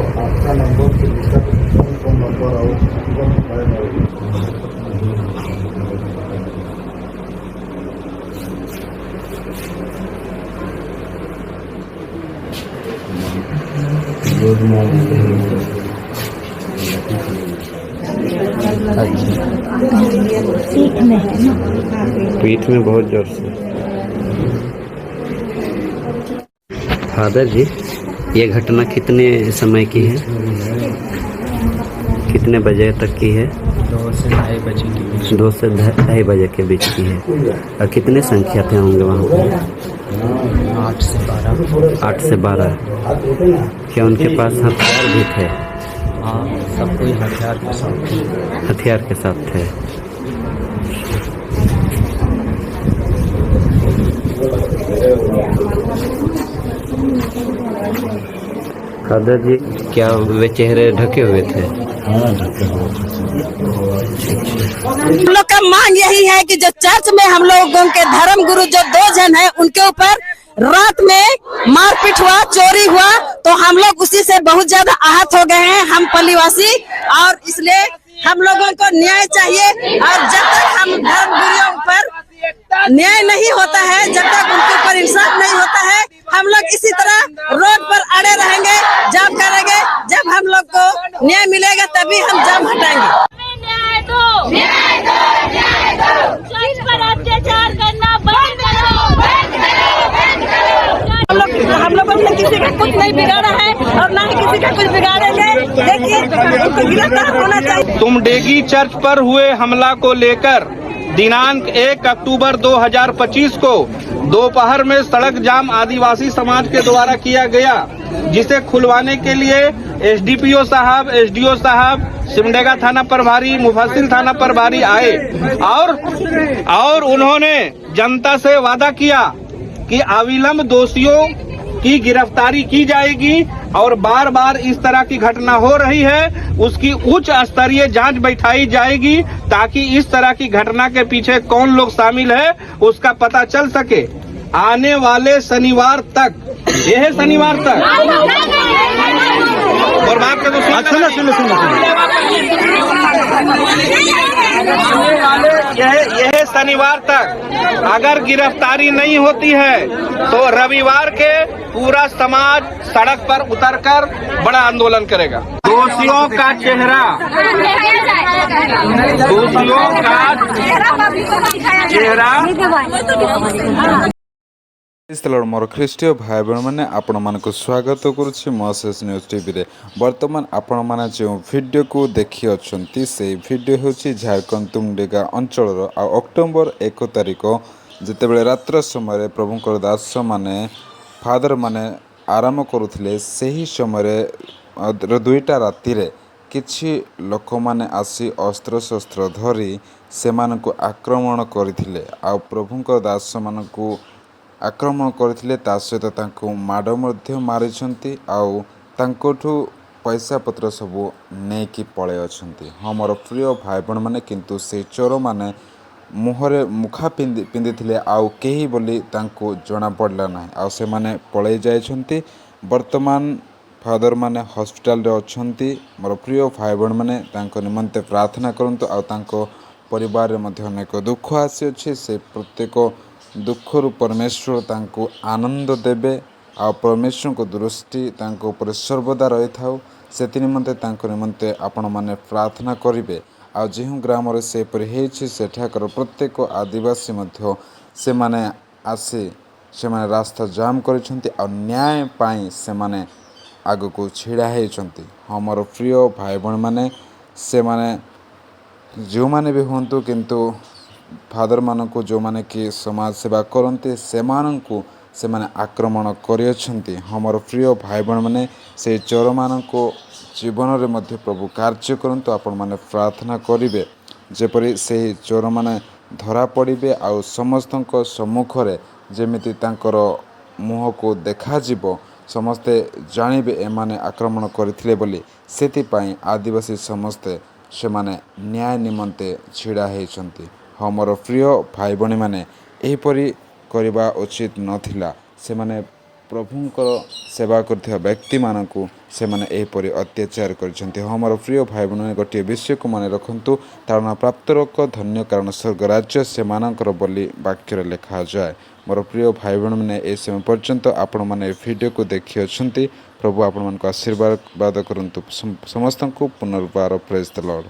आपका नंबर से जिसका फोन नंबर आओ पीठ में है ना, पीठ में बहुत जोर से। फादर जी, ये घटना कितने समय की है, कितने बजे तक की है? 2 से 2:30 बजे के बीच। 2 से 2:30 बजे के बीच की है। और कितने संख्या थे होंगे वहाँ पे? 8 से 12। 8 से 12। क्या उनके पास हथियार भी थे? हाँ, सब कोई हथियार के साथ थे। हथियार के साथ थे। फादर जी, क्या वे चेहरे ढके हुए थे? हम लोग का मांग यही है कि जो चर्च में हम लोगों के धर्म गुरु जो 2 जन हैं उनके ऊपर रात में मारपीट हुआ, चोरी हुआ, तो हम लोग उसी से बहुत ज्यादा आहत हो गए हैं, हम पल्लीवासी। और इसलिए हम लोगों को न्याय चाहिए। और जब तक हम धर्म गुरुओं पर न्याय नहीं होता है, जब तक उनके ऊपर इंसाफ नहीं होता है, हम लोग इसी तरह रोड पर अड़े रहेंगे, जाम करेंगे। जब हम लोग को न्याय मिलेगा तभी हम जाम हटाएंगे। न्याय दो, न्याय दो, न्याय दो। चर्च पर अत्याचार करना बंद करो, बंद करो, बंद करो। हम लोगों ने किसी का कुछ नहीं बिगाड़ा है और ना ही किसी का कुछ बिगाड़ेंगे। देखिए, उनको गिरफ्तार होना चाहिए। तुमडेगी चर्च पर हुए हमला को लेकर दिनांक 1 अक्टूबर 2025 को दोपहर में सड़क जाम आदिवासी समाज के द्वारा किया गया, जिसे खुलवाने के लिए एसडीपीओ साहब, एसडीओ साहब, सिमडेगा थाना प्रभारी, मुफस्सिल थाना प्रभारी आए और उन्होंने जनता से वादा किया कि अविलंब दोषियों की गिरफ्तारी की जाएगी और बार बार इस तरह की घटना हो रही है उसकी उच्च स्तरीय जांच बैठाई जाएगी, ताकि इस तरह की घटना के पीछे कौन लोग शामिल है उसका पता चल सके। आने वाले शनिवार तक, यह शनिवार तक और बात का यह शनिवार तक अगर गिरफ्तारी नहीं होती है तो रविवार के पूरा समाज सड़क पर उतरकर बड़ा आंदोलन करेगा। दोषियों का चेहरा मोर ख्रीष्टीय भाई बहन मैंने आपण मानक स्वागत करुच्ची मोसेस न्यूज टीवी रे। बर्तमान आपण माने जो वीडियो को देखि अछंती से वीडियो होची झारखंड तुमडेगा अंचल अक्टोबर 1 तारिख जितेबले रात्र समय प्रभुंकर दास माने फादर माने आराम करुथिले, सही समय 2टा राति रे किछि लोक माने आसी अस्त्र शस्त्र धरी सेमानकु आक्रमण करथिले आ प्रभुंकर दास मानकु आक्रमण करथिले, ता सहित तांको माड़ मध्य मारिछंती आउ तांकोठु पैसा पत्र सबू नेकी पळे अछंती। हमर प्रिय भाई बहन माने किंतु से चोर माने मुहरे मुखा पिंदिथिले आउ केही बोली तांको जणा पड़ला नाही आउ से माने पळे जायछंती। वर्तमान फादर माने हॉस्पिटल रे अछंती। मोर प्रिय भाई बहन माने तांको निमंते प्रार्थना करंतु आउ तांको परिवार रे मध्य अनेक दुख आसी अछि। से प्रत्येक दुखरु परमेश्वर तांको आनंद देबे आ परमेश्वर को दृष्टि तांको ऊपर सर्वदा रही थाउ, सेति निमंते तांको निमंते आपण माने प्रार्थना करिवे। आ जेहु ग्राम रे से पर हेछि सेठाकर प्रत्येक आदिवासी मध्य से माने आसी से माने रास्ता जाम करिसंती आ न्याय पाई से माने आगु को छिड़ा हेछंती। हमर प्रिय भाई बहन माने से माने जो माने भी होंतु किंतु फादर मानक जो माने कि समाज सेवा करते से माने आक्रमण करियछंती। हमर प्रिय भाई बहन माने से चोर मानक जीवन रे मध्य प्रभु कार्य करंतु आपण माने प्रार्थना करिवे जेपरि से चोर माने धरा पड़िबे आ समस्तक सम्मुख रे जेमिति तांकर मुह को देखा जिवो, समस्ते जानिबे एमाने आक्रमण करथिले बोली। सेति पई आदिवासी समस्ते से माने न्याय निमंते छिड़ा हेछंती। हमर प्रिय भाई बहन माने एहिपरि करबा उचित नथिला। से माने प्रभुंकर सेवा करथिबा व्यक्ति मानकु से माने एपरि अत्याचार करछन्ति। हमर प्रिय भाई बहन गोटे विषय को मन रखंतु तारण प्राप्त लोक धन्य कारण स्वर्ग राज्य से मानकर बोली वाक्य लिखा जाए। मोर प्रिय भाई बहन मैंने ए समय पर्यंत आपण मैंने वीडियो को देखि अछंती। प्रभु आपण मन को आशीर्वाद करंतु समस्त को पुनर्बार प्रेज द लॉर्ड।